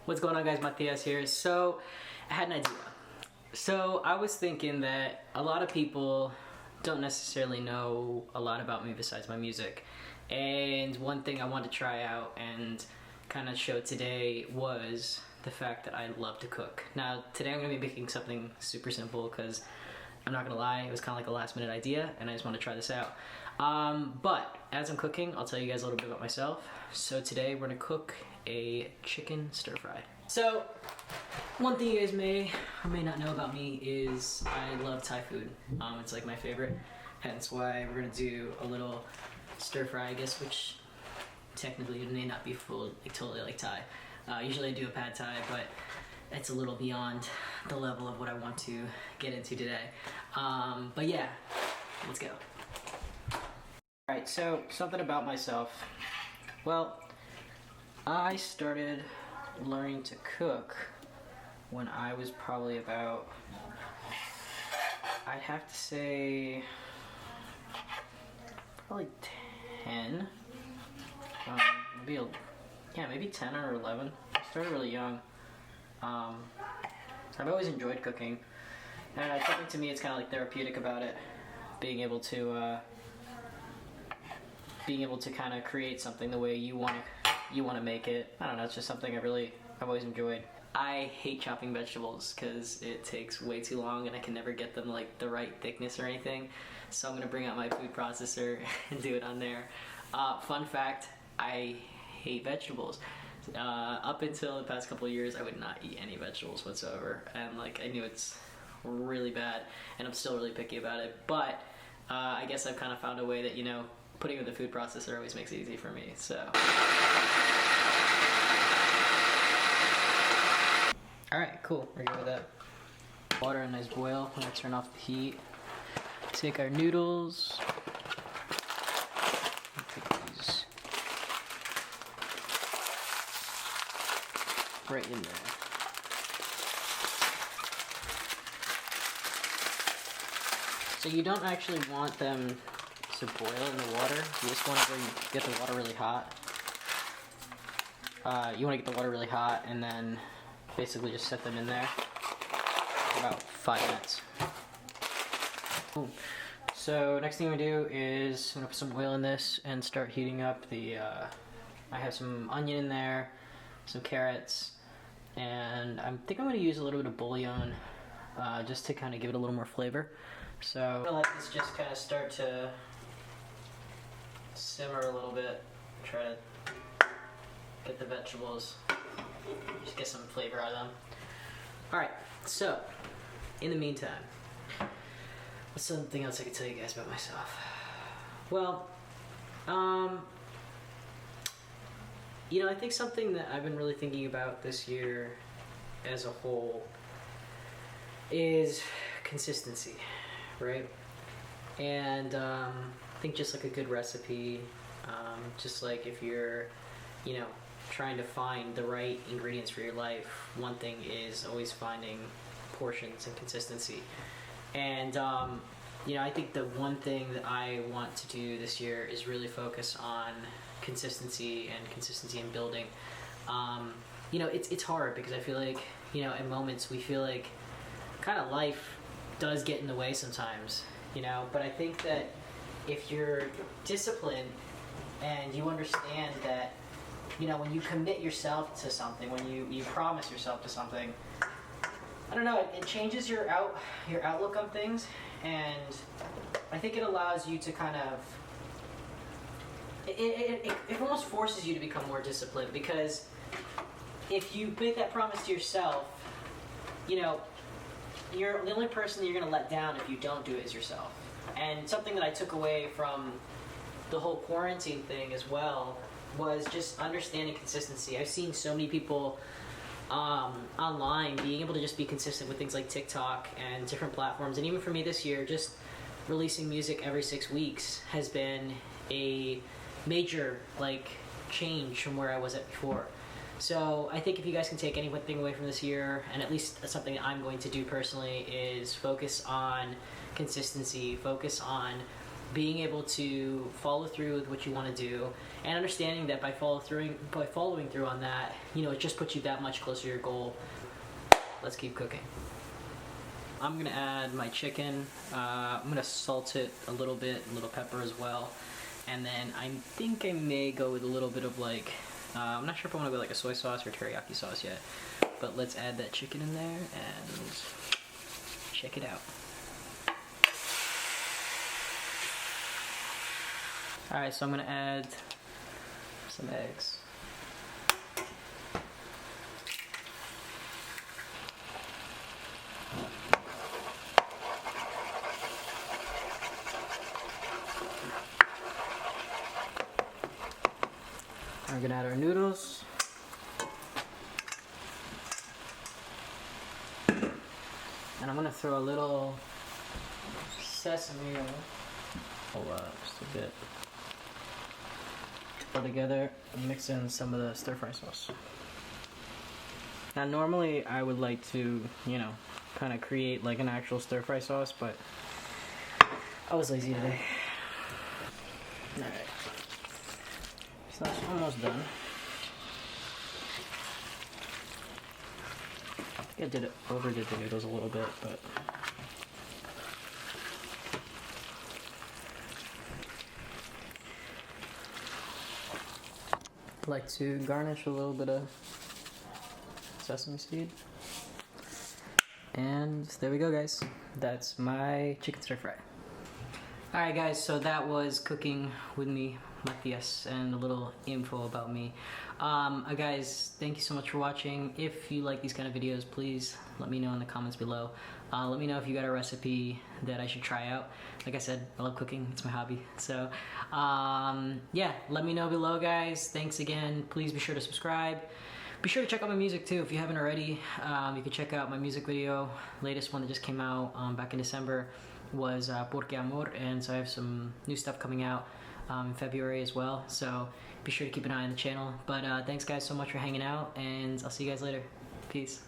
What's going on, guys? Matias here. So I had an idea. So I was thinking that a lot of people don't necessarily know a lot about me besides my music, and one thing I wanted to try out and kind of show today was the fact that I love to cook. Now today I'm going to be making something super simple because I'm not gonna lie, it was kind of like a last minute idea and I just want to try this out. But as I'm cooking, I'll tell you guys a little bit about myself. So today we're gonna cook a chicken stir fry. So one thing you guys may or may not know about me is I love Thai food. It's like my favorite, hence why we're gonna do a little stir fry, I guess, which technically it may not be full, like totally like Thai. Usually I do a pad Thai, but it's a little beyond the level of what I want to get into today. But yeah, let's go. Alright, so something about myself. Well, I started learning to cook when I was probably about, I'd have to say, probably 10. Maybe 10 or 11. I started really young. I've always enjoyed cooking, and cooking to me, it's kind of like therapeutic about it. Being able to kind of create something the way you want to make it. I don't know. It's just something I've always enjoyed. I hate chopping vegetables because it takes way too long, and I can never get them like the right thickness or anything. So I'm gonna bring out my food processor and do it on there. Fun fact: I hate vegetables. Up until the past couple of years, I would not eat any vegetables whatsoever, and like I knew it's really bad, and I'm still really picky about it. But I guess I've kind of found a way that, you know, putting it in the food processor always makes it easy for me. So, all right, cool. We're good with that. Water a nice boil. We're gonna turn off the heat. Take our noodles. Right in there. So you don't actually want them to boil in the water. You just want to get the water really hot. You want to get the water really hot and then basically just set them in there for about 5 minutes. Boom. So next thing we do is I'm gonna put some oil in this and start heating up the. I have some onion in there, some carrots. And I think I'm going to use a little bit of bouillon just to kind of give it a little more flavor. So I'm going to let this just kind of start to simmer a little bit. Try to get the vegetables, just get some flavor out of them. Alright, so in the meantime, what's something else I can tell you guys about myself? Well, you know, I think something that I've been really thinking about this year as a whole is consistency, right? And I think just like a good recipe, just like if you're, you know, trying to find the right ingredients for your life, one thing is always finding portions and consistency. And, you know, I think the one thing that I want to do this year is really focus on consistency in building. You know, it's hard because I feel like, you know, in moments we feel like kind of life does get in the way sometimes, you know, but I think that if you're disciplined and you understand that, you know, when you commit yourself to something, when you promise yourself to something, I don't know, it changes your outlook on things, and I think it allows you to kind of it almost forces you to become more disciplined, because if you make that promise to yourself, you know, you're the only person that you're going to let down if you don't do it is yourself. And something that I took away from the whole quarantine thing as well was just understanding consistency. I've seen so many people online being able to just be consistent with things like TikTok and different platforms, and even for me this year, just releasing music every 6 weeks has been a major like change from where I was at before. So I think if you guys can take anything away from this year, and at least something that I'm going to do personally, is focus on consistency, focus on being able to follow through with what you want to do, and understanding that by following through on that, you know, it just puts you that much closer to your goal. Let's keep cooking. I'm gonna add my chicken. I'm gonna salt it a little bit, a little pepper as well, and then I think I may go with a little bit of like, I'm not sure if I want to go like a soy sauce or teriyaki sauce yet, but let's add that chicken in there and check it out. Alright, so I'm gonna add some eggs. We're gonna add our noodles. And I'm gonna throw a little sesame oil. Hold up, just a bit. All together and mix in some of the stir fry sauce. Now normally I would like to, you know, kind of create like an actual stir fry sauce, but I was lazy today. Alright. So that's almost done. I think I overdid the noodles a little bit, but I like to garnish a little bit of sesame seed. And there we go, guys. That's my chicken stir fry. Alright guys, so that was cooking with me, Matias, and a little info about me. Guys, thank you so much for watching. If you like these kind of videos, please let me know in the comments below. Let me know if you got a recipe that I should try out. Like I said, I love cooking, it's my hobby. So, yeah, let me know below, guys. Thanks again. Please be sure to subscribe. Be sure to check out my music too if you haven't already. You can check out my music video. Latest one that just came out back in December was Porque Amor, and so I have some new stuff coming out in February as well. So be sure to keep an eye on the channel. But thanks guys so much for hanging out, and I'll see you guys later. Peace.